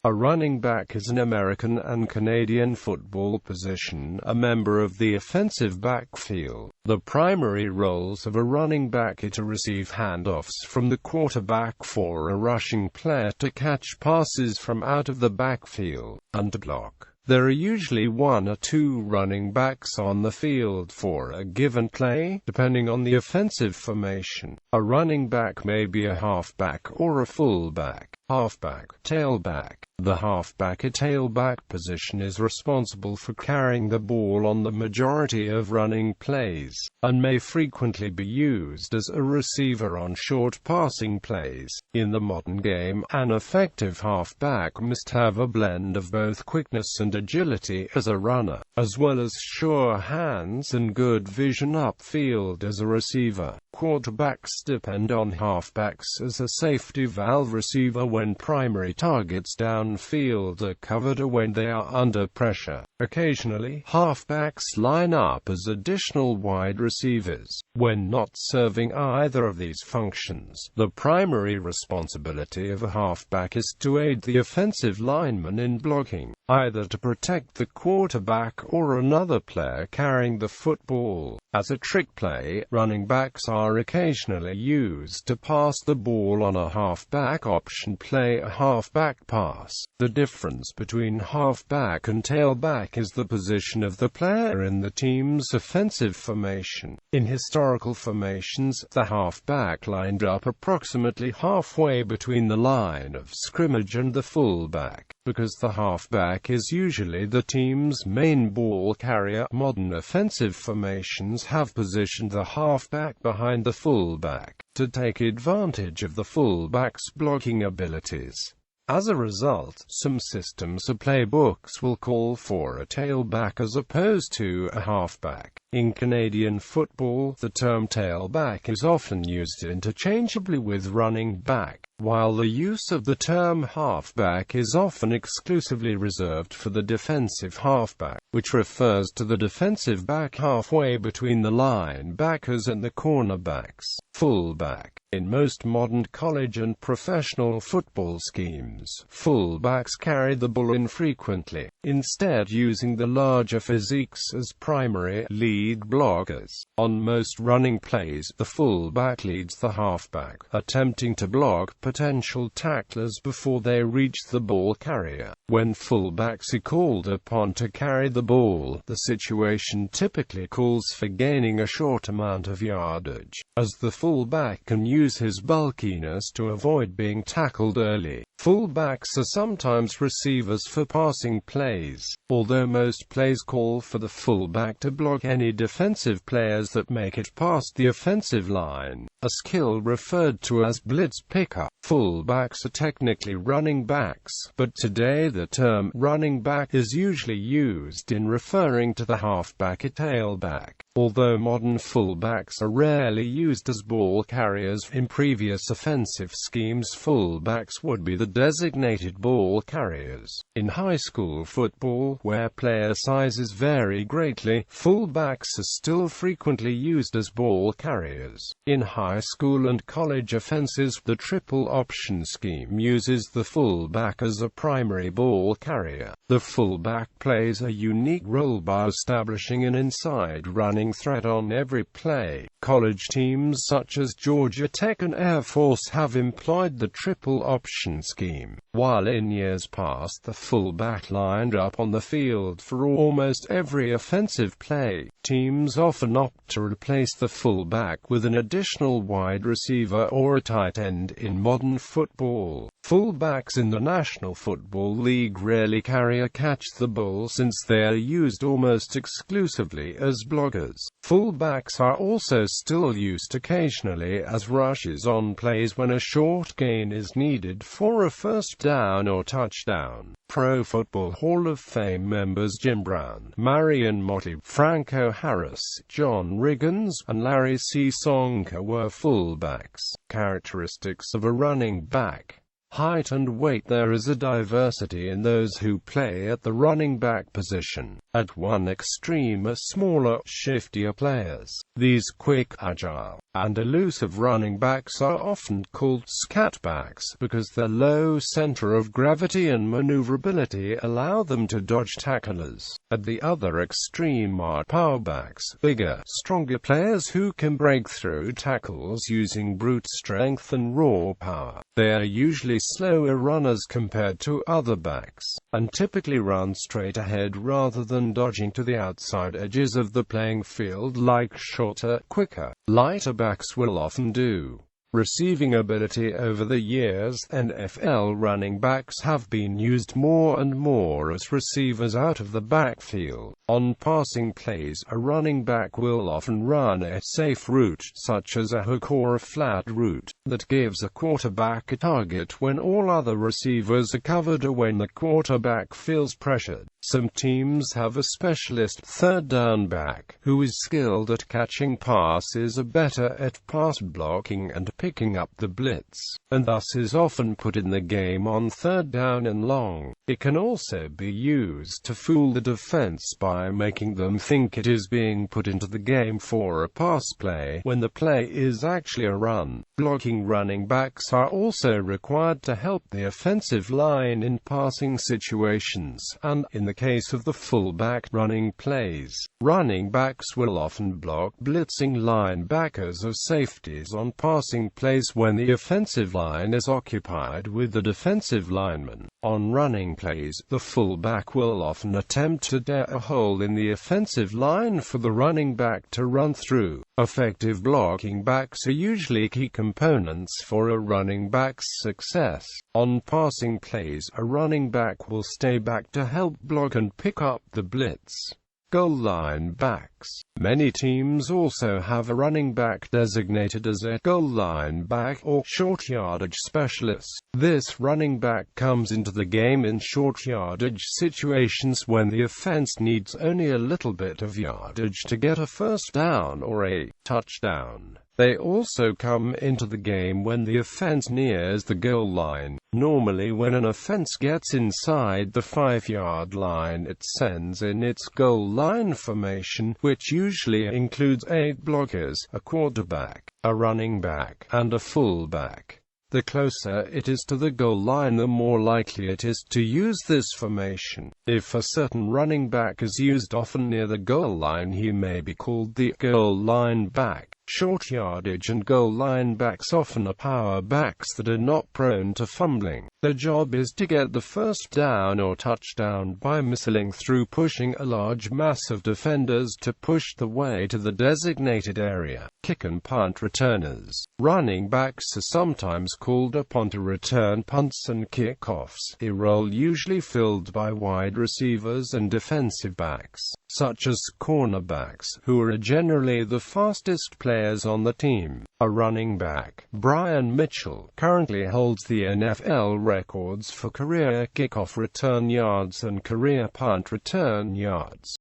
A running back is an American and Canadian football position, a member of the offensive backfield. The primary roles of a running back are to receive handoffs from the quarterback for a rushing player, to catch passes from out of the backfield, and to block. There are usually one or two running backs on the field for a given play, depending on the offensive formation. A running back may be a halfback or a fullback. Halfback, tailback. The halfback or tailback position is responsible for carrying the ball on the majority of running plays, and may frequently be used as a receiver on short passing plays. In the modern game, an effective halfback must have a blend of both quickness and agility as a runner, as well as sure hands and good vision upfield as a receiver. Quarterbacks depend on halfbacks as a safety valve receiver when primary targets downfield are covered or when they are under pressure. Occasionally, halfbacks line up as additional wide receivers. When not serving either of these functions, the primary responsibility of a halfback is to aid the offensive lineman in blocking, either to protect the quarterback or another player carrying the football. As a trick play, running backs are occasionally used to pass the ball on a halfback option play, a halfback pass. The difference between halfback and tailback is the position of the player in the team's offensive formation. In historical formations, the halfback lined up approximately halfway between the line of scrimmage and the fullback. Because the halfback is usually the team's main ball carrier, modern offensive formations have positioned the halfback behind the fullback, to take advantage of the fullback's blocking abilities. As a result, some systems or playbooks will call for a tailback as opposed to a halfback. In Canadian football, the term tailback is often used interchangeably with running back, while the use of the term halfback is often exclusively reserved for the defensive halfback, which refers to the defensive back halfway between the linebackers and the cornerbacks. Fullback. In most modern college and professional football schemes, fullbacks carry the ball infrequently, instead using the larger physiques as primary lead blockers. On most running plays, the fullback leads the halfback, attempting to block potential tacklers before they reach the ball carrier. When fullbacks are called upon to carry the ball, the situation typically calls for gaining a short amount of yardage, as the fullback can use his bulkiness to avoid being tackled early. Fullbacks are sometimes receivers for passing plays, although most plays call for the fullback to block any defensive players that make it past the offensive line, a skill referred to as blitz picker. Fullbacks are technically running backs, but today the term running back is usually used in referring to the halfback or tailback. Although modern fullbacks are rarely used as ball carriers, in previous offensive schemes fullbacks would be the designated ball carriers. In high school football, where player sizes vary greatly, fullbacks are still frequently used as ball carriers. In high school and college offenses, the triple option scheme uses the fullback as a primary ball carrier. The fullback plays a unique role by establishing an inside running threat on every play. College teams such as Georgia Tech and Air Force have employed the triple option scheme, while in years past the fullback lined up on the field for almost every offensive play. Teams often opt to replace the fullback with an additional wide receiver or a tight end in modern football. Fullbacks in the National Football League rarely carry or catch the ball since they are used almost exclusively as blockers. Fullbacks are also still used occasionally as rushes on plays when a short gain is needed for a first down or touchdown. Pro Football Hall of Fame members Jim Brown, Marion Motley, Franco Harris, John Riggins, and Larry C. Sonka were fullbacks. Characteristics of a running back. height and weight. There is a diversity in those who play at the running back position. At one extreme are smaller, shiftier players. These quick, agile, and elusive running backs are often called scatbacks because their low center of gravity and maneuverability allow them to dodge tacklers. At the other extreme are powerbacks, bigger, stronger players who can break through tackles using brute strength and raw power. They are usually slower runners compared to other backs, and typically run straight ahead rather than dodging to the outside edges of the playing field like shorter, quicker, lighter backs will often do. Receiving ability. Over the years, NFL running backs have been used more and more as receivers out of the backfield. On passing plays, a running back will often run a safe route, such as a hook or a flat route, that gives a quarterback a target when all other receivers are covered or when the quarterback feels pressured. Some teams have a specialist third down back, who is skilled at catching passes, are better at pass blocking and picking up the blitz, and thus is often put in the game on third down and long. It can also be used to fool the defense by making them think it is being put into the game for a pass play, when the play is actually a run. Blocking running backs are also required to help the offensive line in passing situations, and, in the case of the fullback, running plays. Running backs will often block blitzing linebackers or safeties on passing plays when the offensive line is occupied with the defensive lineman. On running plays, the fullback will often attempt to tear a hole in the offensive line for the running back to run through. Effective blocking backs are usually key components for a running back's success. On passing plays, a running back will stay back to help block and pick up the blitz. Goal line backs. Many teams also have a running back designated as a goal line back or short yardage specialist. This running back comes into the game in short yardage situations when the offense needs only a little bit of yardage to get a first down or a touchdown. They also come into the game when the offense nears the goal line. Normally when an offense gets inside the 5-yard line, it sends in its goal line formation, which usually includes 8 blockers, a quarterback, a running back, and a fullback. The closer it is to the goal line, the more likely it is to use this formation. If a certain running back is used often near the goal line, he may be called the goal line back. Short yardage and goal line backs often are power backs that are not prone to fumbling. Their job is to get the first down or touchdown by missiling through pushing a large mass of defenders to push the way to the designated area. Kick and punt returners. Running backs are sometimes called upon to return punts and kickoffs, a role usually filled by wide receivers and defensive backs, such as cornerbacks, who are generally the fastest players on the team. A running back, Brian Mitchell, currently holds the NFL records for career kickoff return yards and career punt return yards.